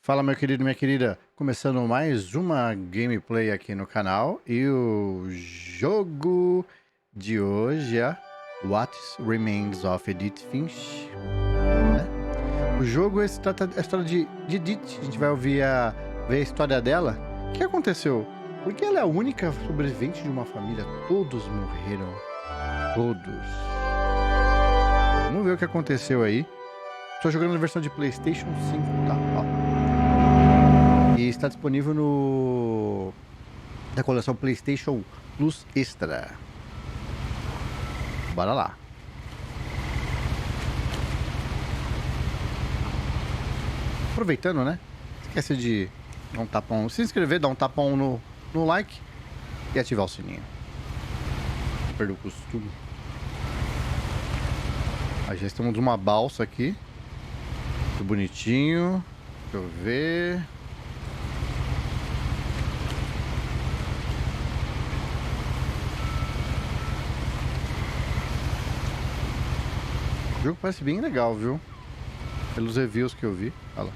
Fala, meu querido, minha querida, começando mais uma gameplay aqui no canal e o jogo de hoje é What Remains of Edith Finch, né? O jogo trata a história de Edith. A gente vai ver a história dela. O que aconteceu? Porque ela é a única sobrevivente de uma família. Todos morreram. Todos. Vamos ver o que aconteceu aí. Estou jogando na versão de PlayStation 5, tá? Ó. E está disponível na coleção PlayStation Plus Extra. Bora lá. Aproveitando, né? Esquece de dar um tapão, se inscrever, dar um tapão no like e ativar o sininho. Não perder o costume. Aí já estamos numa balsa aqui. Muito bonitinho. Deixa eu ver. O jogo parece bem legal, viu? Pelos reviews que eu vi. Olha lá.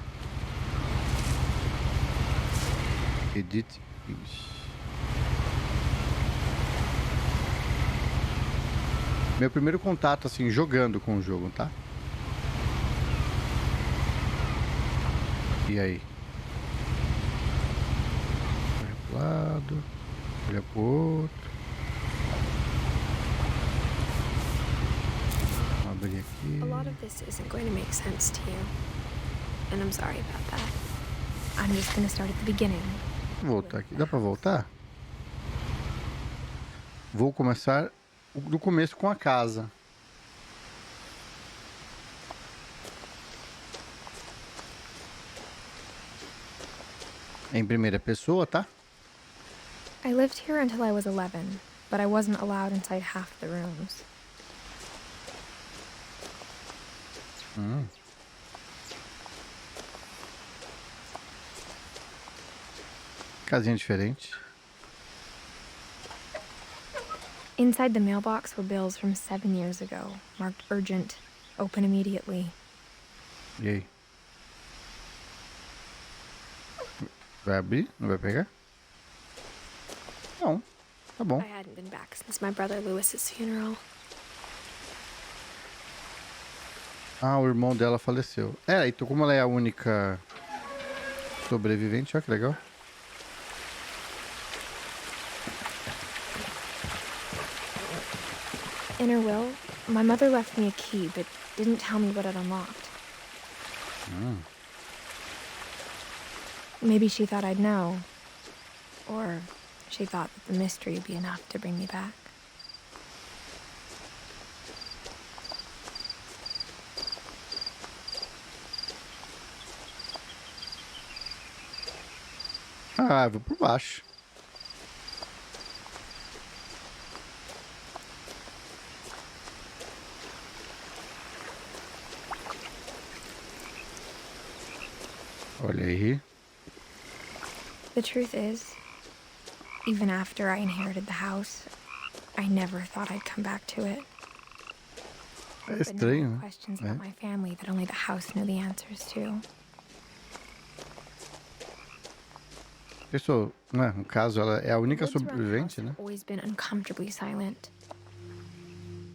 Edith Finch. Meu primeiro contato, assim, jogando com o jogo, tá? E aí? Olha pro lado. Olha pro outro. Abrir aqui. A lot of this isn't going to make sense to you. And I'm sorry about that. I'm just going to start at the beginning. Vou voltar aqui. Dá pra voltar? Vou começar do começo com a casa. Em primeira pessoa, tá? I lived here until I was 11, but I wasn't allowed inside half the rooms. Casinha diferente. Inside the mailbox were bills from 7 years ago, marked urgent, open immediately. E aí? Vai abrir? Não vai pegar? Não. Tá bom. I hadn't been back since my brother Lewis's funeral. Ah, o irmão dela faleceu. Então como ela é a única sobrevivente, olha que legal. In her will, my mother left me a key, but didn't tell me what it unlocked. Maybe she thought I'd know. Or she thought that the mystery would be enough to bring me back. Ah, vou por baixo. Olha aí. The truth is, even after I inherited the house, I never thought I'd come back to it. É But now I estranho, have né? questions about my family that only the house knew the answers to. Pessoal, né? No caso, ela é a única The woods around the house sobrevivente, né? have always been uncomfortably silent,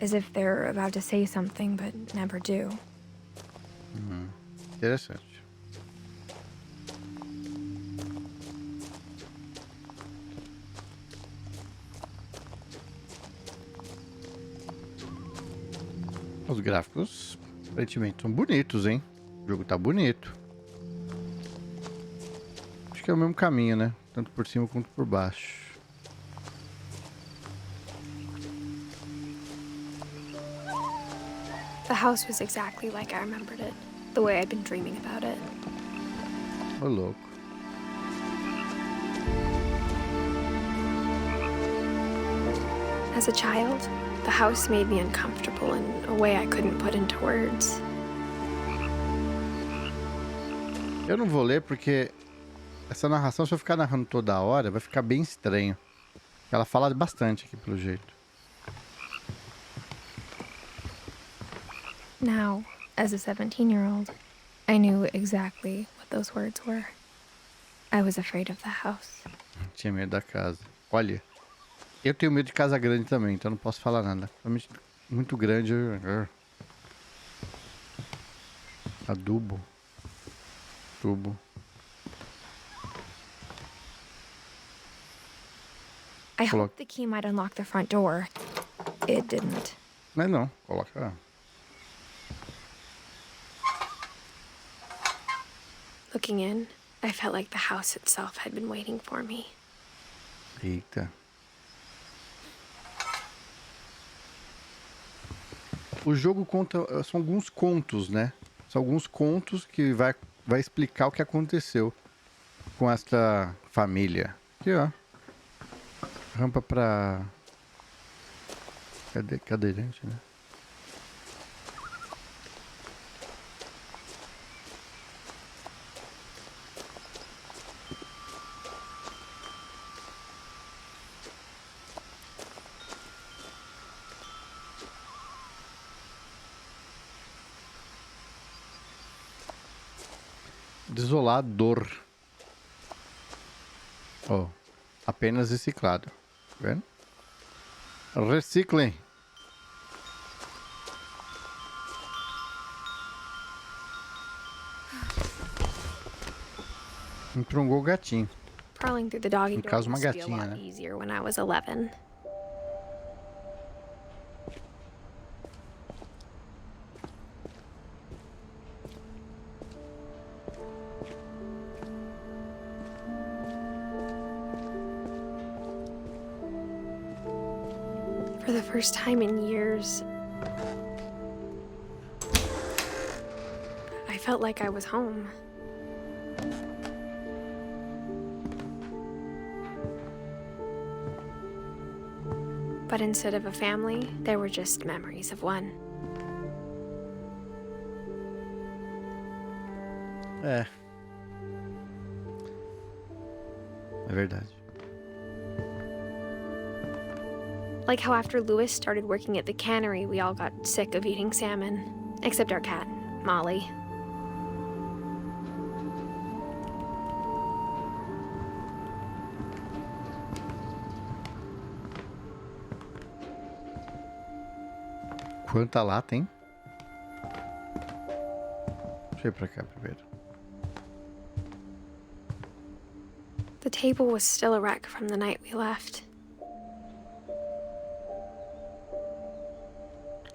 as if they're about to say something but never do. Interessante. Os gráficos, aparentemente, são bonitos, hein? O jogo tá bonito. Acho que é o mesmo caminho, né? Tanto por cima quanto por baixo. The house was exactly like I remembered it, the way I'd been dreaming about it. Ô, louco. As a child, the house made me uncomfortable in a way I couldn't put into words. Eu não vou ler porque essa narração, se eu ficar narrando toda hora, vai ficar bem estranho. Ela fala bastante aqui, pelo jeito. Now, as a 17-year-old, I knew exactly what those words were. I was afraid of the house. Tinha medo da casa. Olha, eu tenho medo de casa grande também, então não posso falar nada. Muito grande. Adubo. Tubo. I hoped the key might unlock the front door. It didn't. Mas não, coloca. Looking in, I felt like the house itself had been waiting for me. Eita. O jogo conta. São alguns contos, né? São alguns contos que vai explicar o que aconteceu com esta família. Aqui, ó. Rampa pra. Cadeirante, né? Desolador. Ó, apenas reciclado. Tá vendo? Reciclem. Entrongou o gatinho. Crawling through the doggy door caso, uma used to be a gatinha, lot né? easier when I was 11. For the first time in years, I felt like I was home. But instead of a family, there were just memories of one. É. É verdade. Like how after Louis started working at the cannery, we all got sick of eating salmon. Except our cat, Molly. Quanta lata, hein? Deixa eu ir pra cá primeiro. The table was still a wreck from the night we left.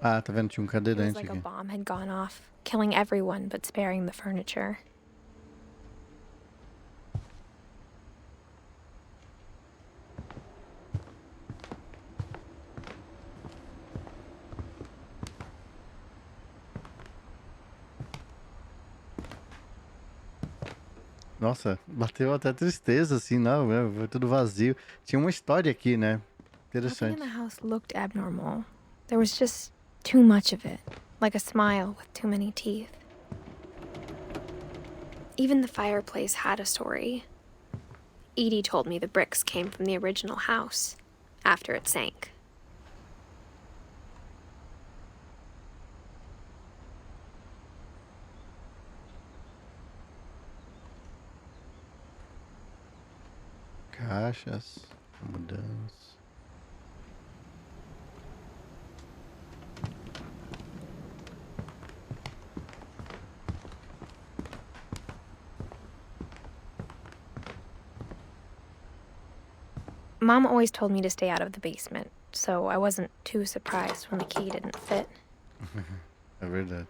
Ah, tá vendo? Tinha It was cadeirante like a aqui. bomb had gone off, killing everyone but sparing the furniture. Nossa, bateu até tristeza, assim, não, foi tudo vazio. Tinha uma história aqui, né? Nothing Interessante. in the house looked abnormal. There was just too much of it, like a smile with too many teeth. Even the fireplace had a story. Edie told me the bricks came from the original house, after it sank. Caixas, mudança. Mom always told me to stay out of the basement, so I wasn't too surprised when the key didn't fit. É verdade.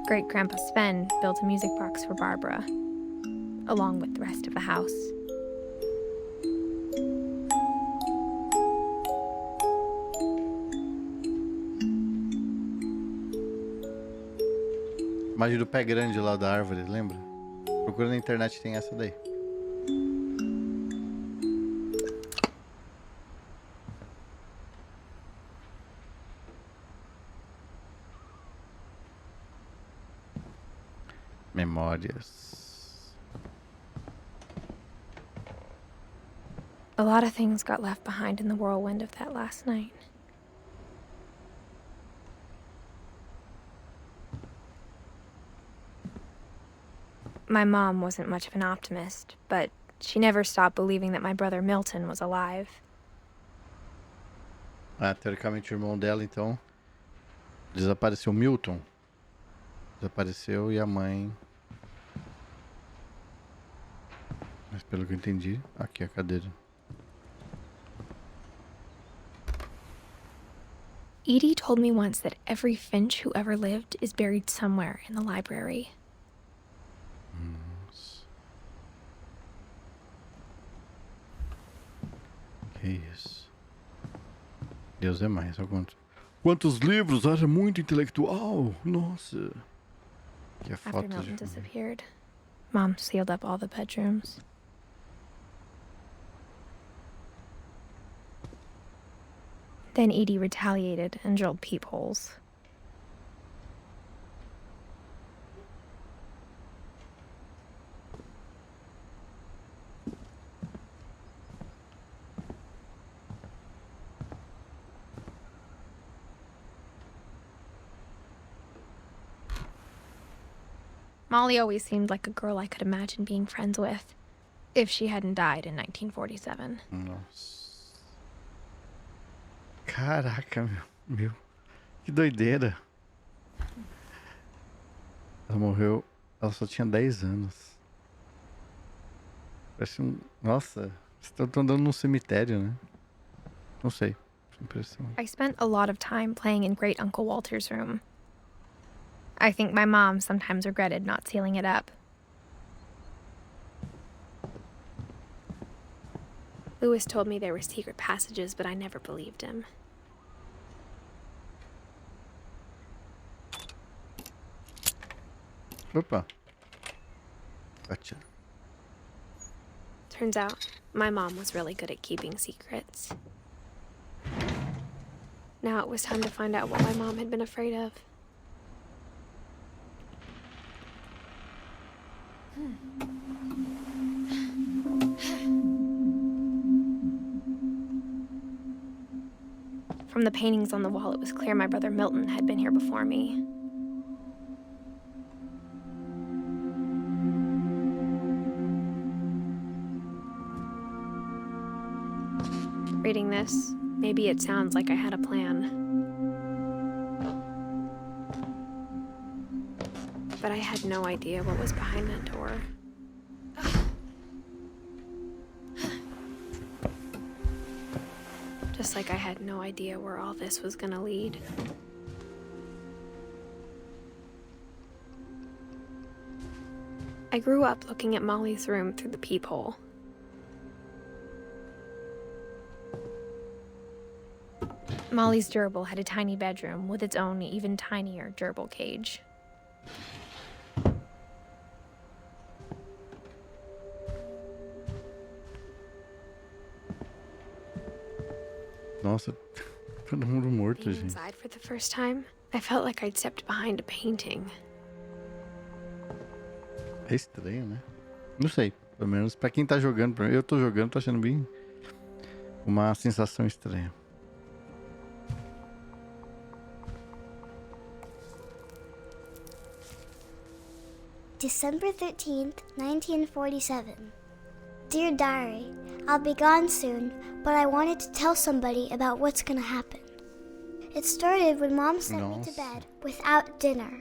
Great-Grandpa Sven built a music box for Barbara, along with the rest of the house. Imagem do pé grande lá da árvore, lembra? Procura na internet, tem essa daí. Memórias. A lot of things got left behind in the whirlwind of that last night. My mom wasn't much of an optimist, but she never stopped believing that my brother Milton was alive. Ah, teoricamente o irmão dela, então, desapareceu. Milton desapareceu e a mãe... Mas pelo que eu entendi, aqui é a cadeira. Edie told me once that every Finch who ever lived is buried somewhere in the library. Nossa. Que isso. Deus é mais, olha quantos livros, haja muito intelectual. Nossa. Que é After foto Milton de... disappeared, Mom sealed up all the bedrooms. Then Edie retaliated and drilled peepholes. Molly always seemed like a girl I could imagine being friends with, if she hadn't died in 1947. Nossa. Caraca, meu. Que doideira. Ela morreu... Ela só tinha 10 anos. Parece um... Nossa. Vocês estão andando num cemitério, né? Não sei. Impressão. I spent a lot of time playing in Great Uncle Walter's room. I think my mom sometimes regretted not sealing it up. Lewis told me there were secret passages, but I never believed him. Opa. Gotcha. Turns out, my mom was really good at keeping secrets. Now it was time to find out what my mom had been afraid of. From the paintings on the wall, it was clear my brother Milton had been here before me. Reading this, maybe it sounds like I had a plan. But I had no idea what was behind that door. Just like I had no idea where all this was gonna lead. I grew up looking at Molly's room through the peephole. Molly's gerbil had a tiny bedroom with its own even tinier gerbil cage. Nossa, todo mundo morto, Being gente. inside for the first time, I felt like I'd stepped behind a painting. É estranho, né? Não sei. Pelo menos pra quem tá jogando, eu tô jogando, tô achando bem uma sensação estranha. December 13th, 1947. Dear Diary, I'll be gone soon, but I wanted to tell somebody about what's gonna happen. It started when Mom sent me to bed without dinner.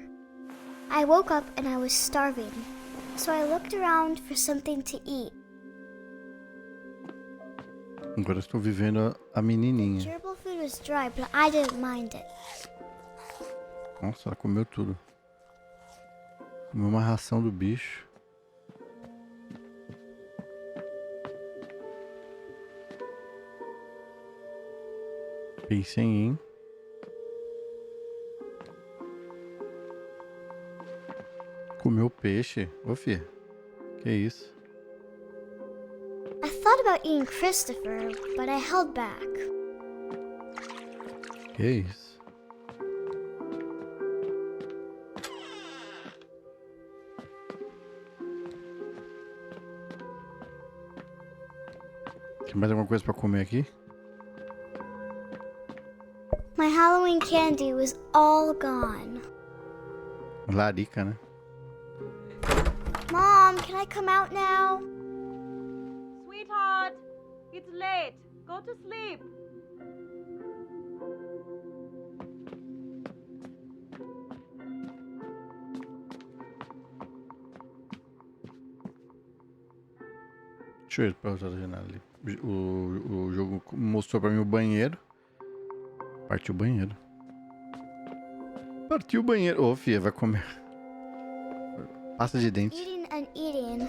I woke up and I was starving, so I looked around for something to eat. Agora estou vivendo a menininha. Gerbil food was dry, but I didn't mind it. Nossa, ela comeu tudo. Comeu uma ração do bicho. Pensei em... Comeu peixe? Ô, filha. Que isso? I thought about eating Christopher, but I held back. Que isso? Que mais alguma coisa pra comer aqui? My Halloween candy was all gone. Larica, né? Mom, can I come out now? Sweetheart, it's late. Go to sleep. Deixa eu ir pra outra janela ali. O jogo mostrou pra mim o banheiro. Partiu o banheiro. Partiu o banheiro. Ô, filha, vai comer. Pasta de dente. Eating and eating.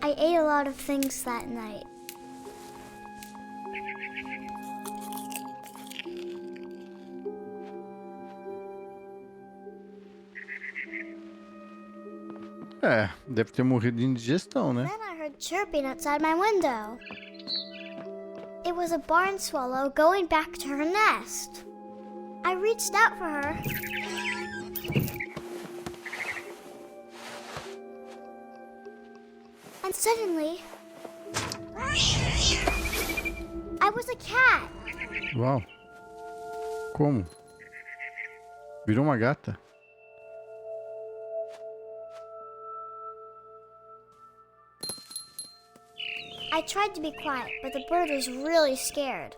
I ate a lot of things that night. É, deve ter morrido de indigestão, né? Then I heard chirping outside my window. It was a barn swallow going back to her nest. I reached out for her. And suddenly, I was a cat. Uau. Como? Virou uma gata. I tried to be quiet, but the bird was really scared.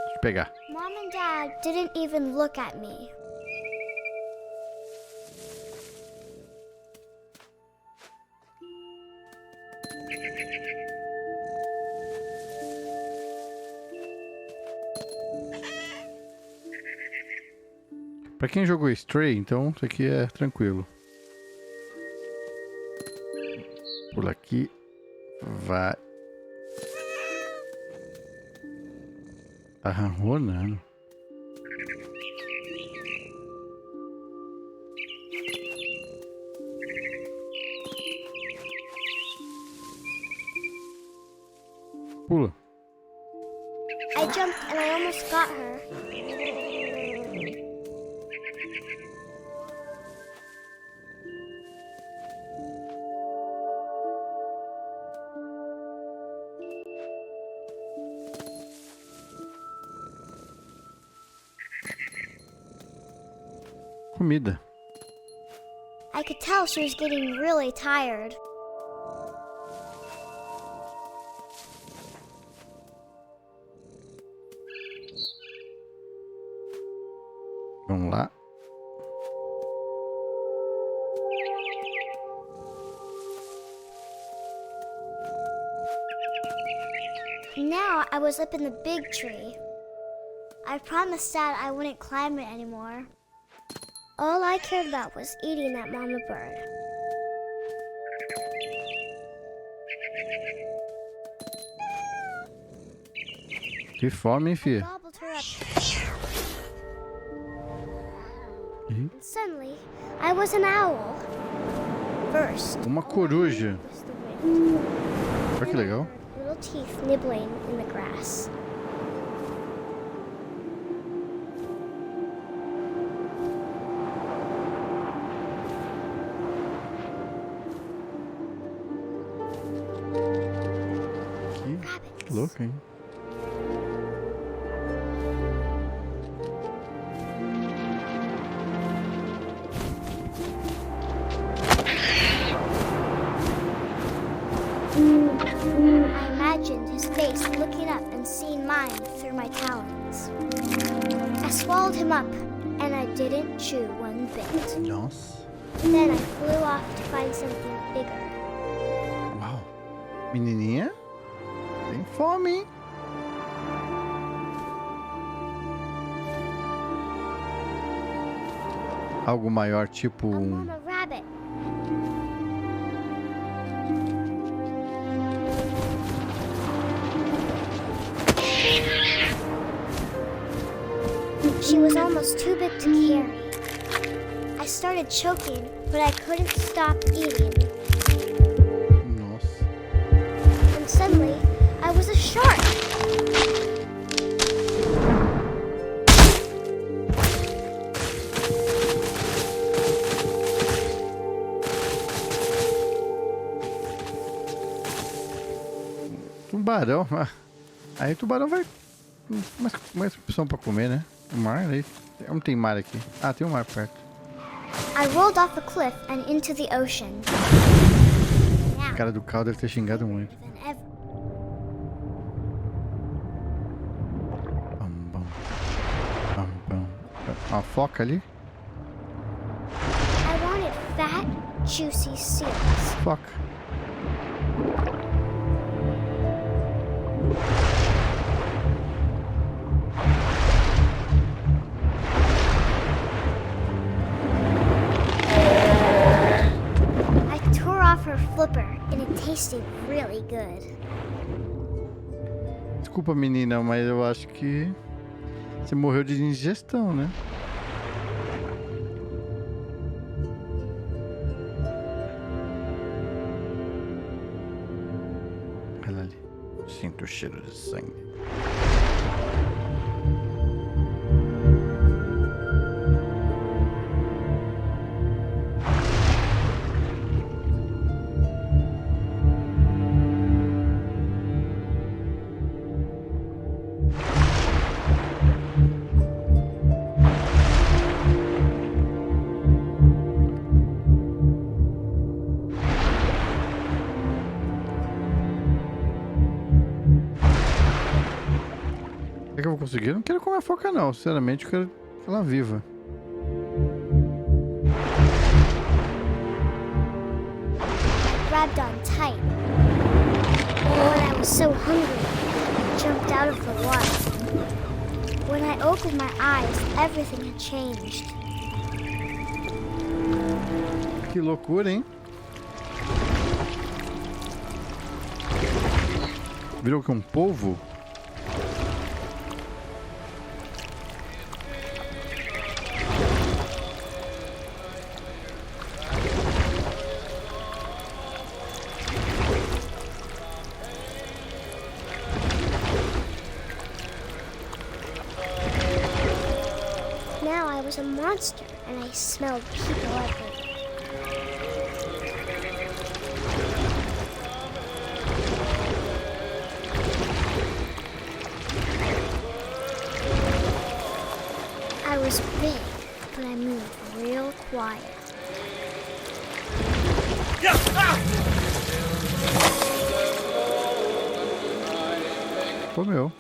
Deixa eu pegar. Mom and Dad didn't even look at me. Pra quem jogou Stray, então isso aqui é tranquilo. Pula aqui. Vai. Tá ronronando. Pula. I jumped and I almost got her. Comida. I could tell she was getting really tired. Vamos lá. Now I was up in the big tree. I promised Dad I wouldn't climb it anymore. All I cared about was eating that mama bird. Que fome, hein, filha? Gobbled her up. Ih, And suddenly, I was an owl. First, uma coruja. was the wind. Olha que legal. Little teeth nibbling in the grass. Que louco, hein? I imagined his face looking up and seeing mine through my talons. I swallowed him up, and I didn't chew one bit. Nossa. Then I flew off to find something bigger. Uau. Menininha? Tem fome, hein? Algo maior, tipo A mama rabbit. She was almost too big to carry. I started choking, but I couldn't stop eating. Nossa. And suddenly, I was a shark. Tubarão. Aí o tubarão vai... mais opção pra comer, né? O mar, aí... Não tem mar aqui. Ah, tem um mar perto. I rolled off a cliff and into the ocean. O cara do carro deve ter xingado muito. Bam, bam. Bam, bam. Uma foca ali? I wanted fat, juicy seals. Foca. I tore off her flipper and it tasted really good. Desculpa, menina, mas eu acho que você morreu de indigestão, né? Olha ali. Sinto o cheiro de sangue. Será que eu vou conseguir? Eu não quero comer a foca não, sinceramente eu quero ela viva. Grabbed on tight. When I was so hungry, I jumped out of the water. When I opened my eyes, everything had changed. Que loucura, hein? Virou que um polvo? Now I was a monster and I smelled people everywhere. I was big, but I moved real quiet. Comeu.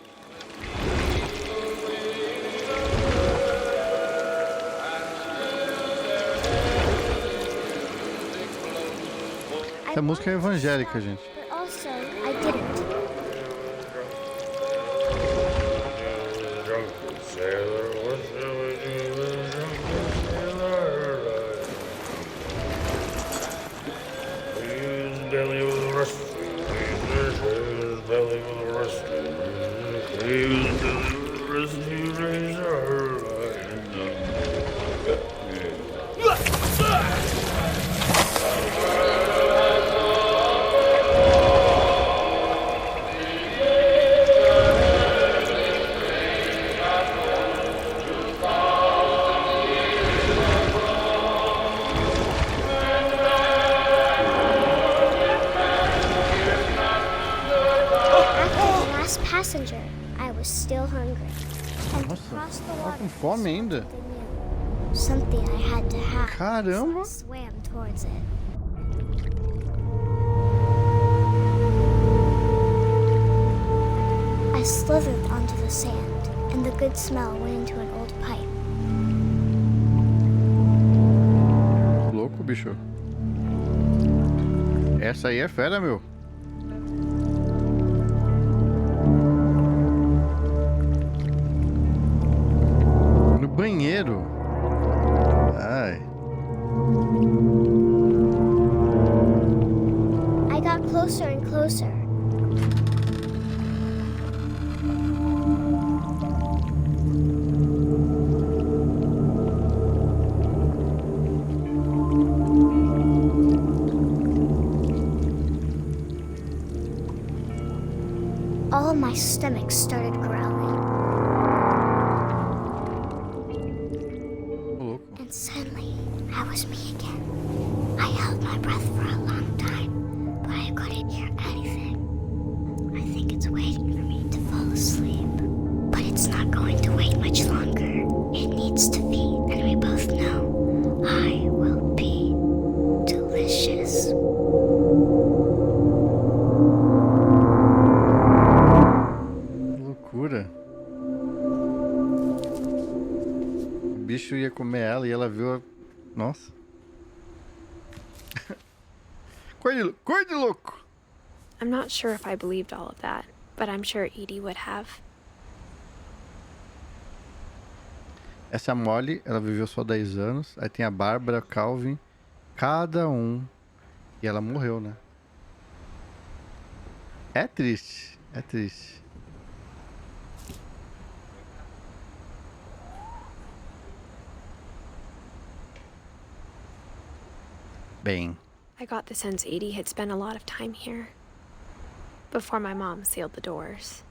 Essa música é evangélica, gente. But also, I didn't. Passenger, I was still hungry. And Nossa, across the tá water, com fome ainda. something I had to have. Caramba! So I swam towards it. I slithered onto the sand, and the good smell went into an old pipe. Louco, bicho. Essa aí é fera, meu. No banheiro. Ai. I got closer and closer. my stomach started growling. Ô, louco. And suddenly, I was me again. I held my breath for a long time, but I couldn't hear anything. I think it's waiting for me to fall asleep. But it's not going to wait much longer. It needs to feed, and we both know I will be delicious. Que loucura. O bicho ia comer ela e ela viu a... Nossa. Coisa de louco. I'm not sure if I believed all of that, but I'm sure Edie would have. Essa é a Molly, ela viveu só 10 anos. Aí tem a Bárbara, Calvin, cada um. E ela morreu, né? É triste, é triste. Bem, I got the sense Edie had spent a lot of time here before my mom sealed the doors.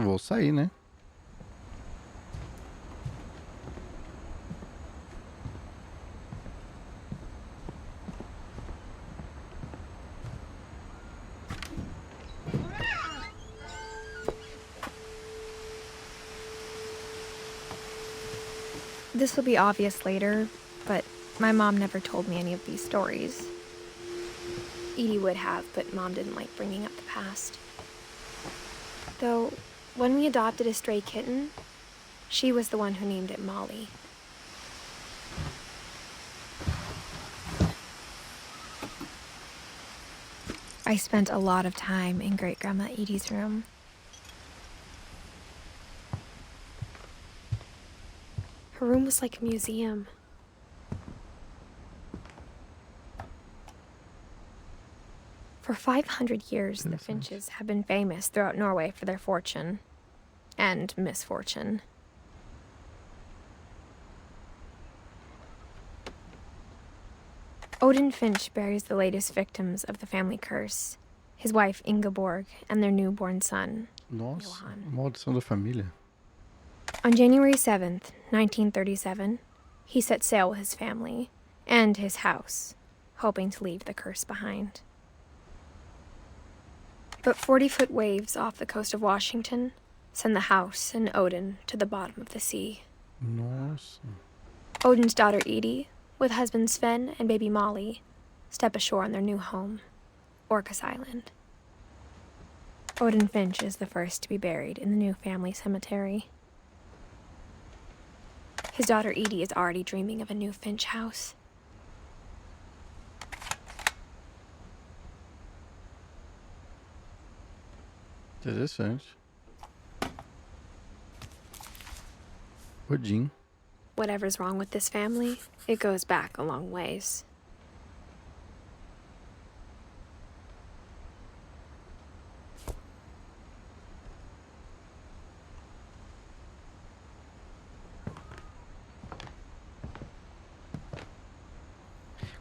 vou sair, né? This will be obvious later, but my mom never told me any of these stories. Edie would have, but Mom didn't like bringing up the past. Though, when we adopted a stray kitten, she was the one who named it Molly. I spent a lot of time in Great-Grandma Edie's room. Her room was like a museum. For 500 years, the Finches have been famous throughout Norway for their fortune and misfortune. Odin Finch buries the latest victims of the family curse, his wife Ingeborg and their newborn son, Nossa, Johan. maldição da família. On January 7th, 1937, he set sail with his family and his house, hoping to leave the curse behind. But 40-foot waves off the coast of Washington send the house and Odin to the bottom of the sea. Nossa. Odin's daughter Edie, with husband Sven and baby Molly, step ashore on their new home, Orcas Island. Odin Finch is the first to be buried in the new family cemetery. His daughter Edie is already dreaming of a new Finch house. Interessante. Odin. Whatever's wrong with this family, it goes back a long ways.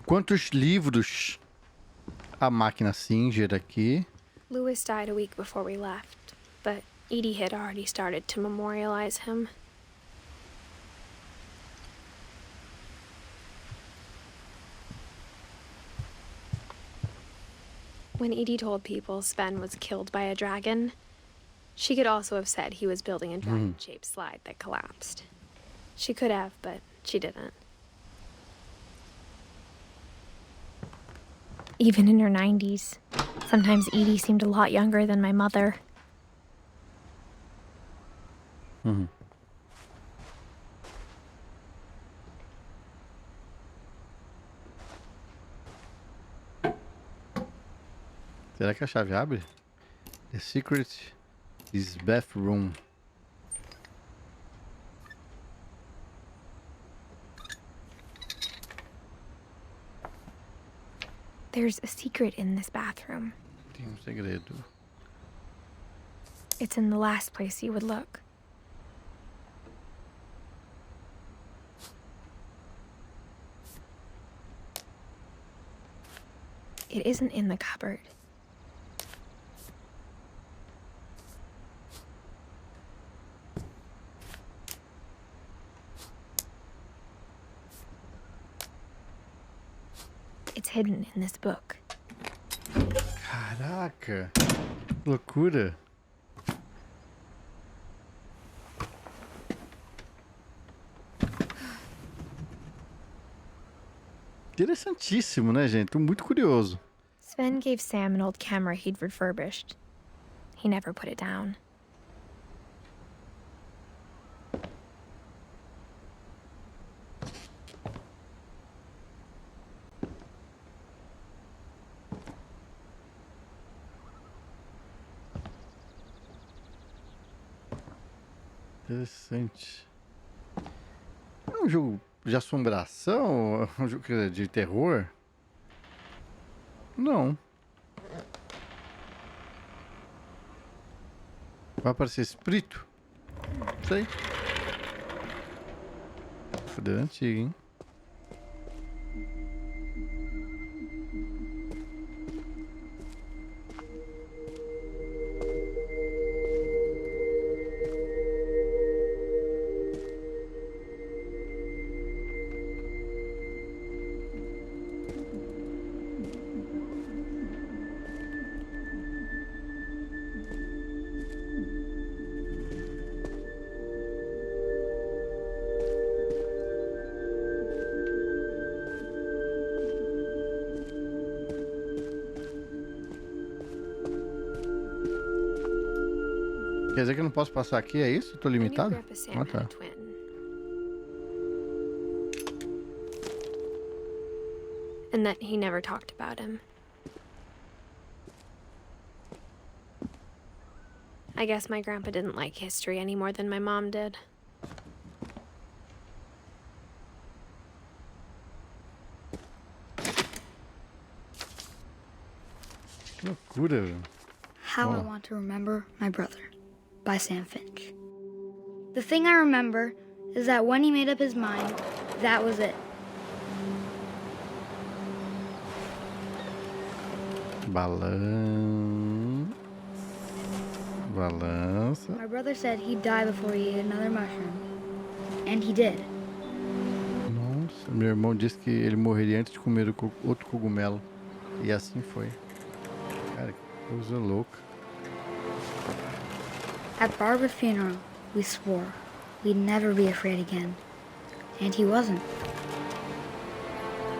Quantos livros a máquina Singer aqui? Lewis died a week before we left, but Edie had already started to memorialize him. When Edie told people Sven was killed by a dragon, she could also have said he was building a dragon-shaped slide that collapsed. She could have, but she didn't. Even in her 90s, sometimes Edie seemed a lot younger than my mother. Será que a chave abre? The secret is bathroom. There's a secret in this bathroom. Tem segredo. It's in the last place you would look. It isn't in the cupboard. It's hidden in this book. Caraca, que loucura. Interessantíssimo, né, gente? Tô muito curioso. Sven gave Sam an old camera he'd refurbished. He never put it down. Interessante. É um jogo de assombração? É um jogo de terror? Não. Vai aparecer espírito? Não sei. Fudeu antigo, hein? Quer dizer que eu não posso passar aqui, é isso? Tô I knew limitado? Grandpa Sam Ah, had a tá. twin. And that he never talked about him. I guess my grandpa didn't like history any more than my mom did. Que loucura, velho. How I Want to Remember My Brother by Sam Finch. The thing I remember is that when he made up his mind, that was it. Balança. My brother said he'd die before he ate another mushroom. And he did. Nossa, meu irmão disse que ele morreria antes de comer outro cogumelo. E assim foi. Cara, que coisa louca. At Barbara's funeral, we swore we'd never be afraid again. And he wasn't.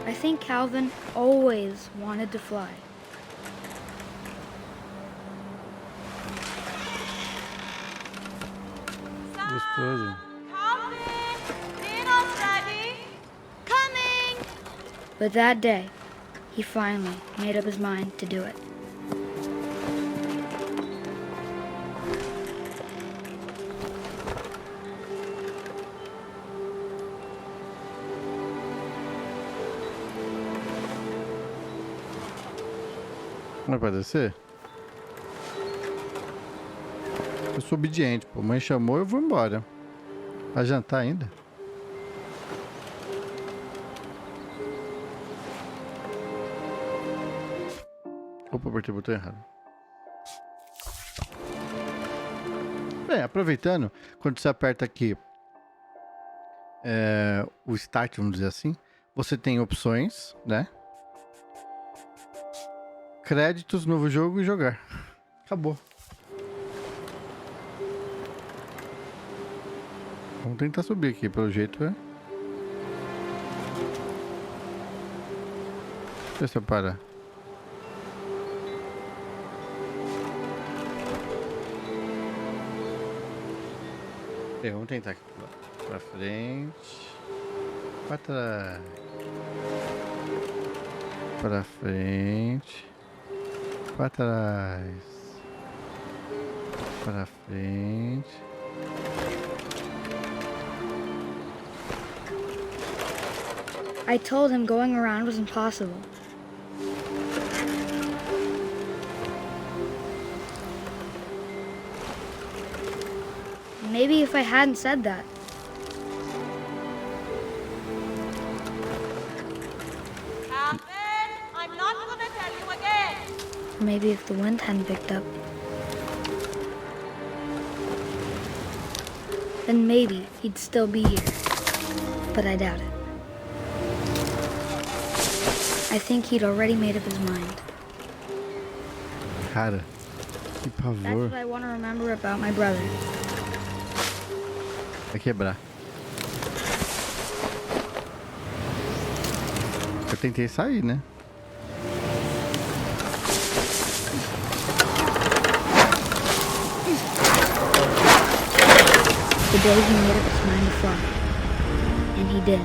I think Calvin always wanted to fly. Gostoso. Calvin! Dinner's ready! Coming! But that day, he finally made up his mind to do it. Não é pra descer? Eu sou obediente, pô. Mãe chamou, eu vou embora. Vai jantar ainda? Opa, apertei o botão errado. Bem, aproveitando, quando você aperta aqui o Start, vamos dizer assim, você tem opções, né? Créditos, novo jogo e jogar. Acabou. Vamos tentar subir aqui, pelo jeito, né? Deixa eu separar. Bem, vamos tentar aqui pra frente. Pra trás. Pra frente. Pra trás. Pra frente. I told him going around was impossible. Maybe if I hadn't said that. Calvin! I'm not gonna tell you Maybe if the wind hadn't picked up, then maybe he'd still be here. But I doubt it. I think he'd already made up his mind. Cara, que That's pavor. what I want to remember about my brother. Vai quebrar. Eu tentei sair, né? The day he made up his mind to fly. And he did.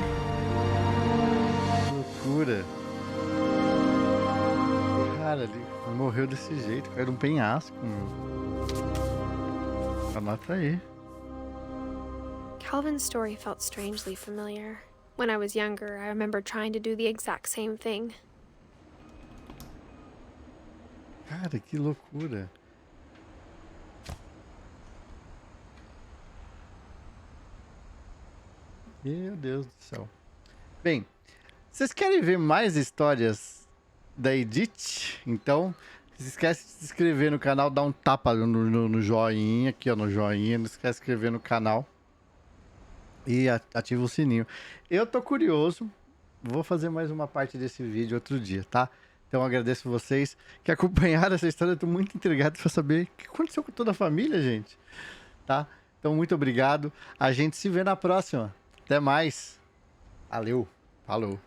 Que loucura. Cara, ele morreu desse jeito, caiu num penhasco, meu. Anota aí. Calvin's story felt strangely familiar. When I was younger, I remember trying to do the exact same thing. Cara, que loucura. Meu Deus do céu. Bem, vocês querem ver mais histórias da Edith? Então, não se esquece de se inscrever no canal, dá um tapa no joinha, aqui ó, no joinha, não esquece de se inscrever no canal e ativa o sininho. Eu tô curioso, vou fazer mais uma parte desse vídeo outro dia, tá? Então agradeço vocês que acompanharam essa história, eu tô muito intrigado pra saber o que aconteceu com toda a família, gente, tá? Então muito obrigado, a gente se vê na próxima. Até mais. Valeu. Falou.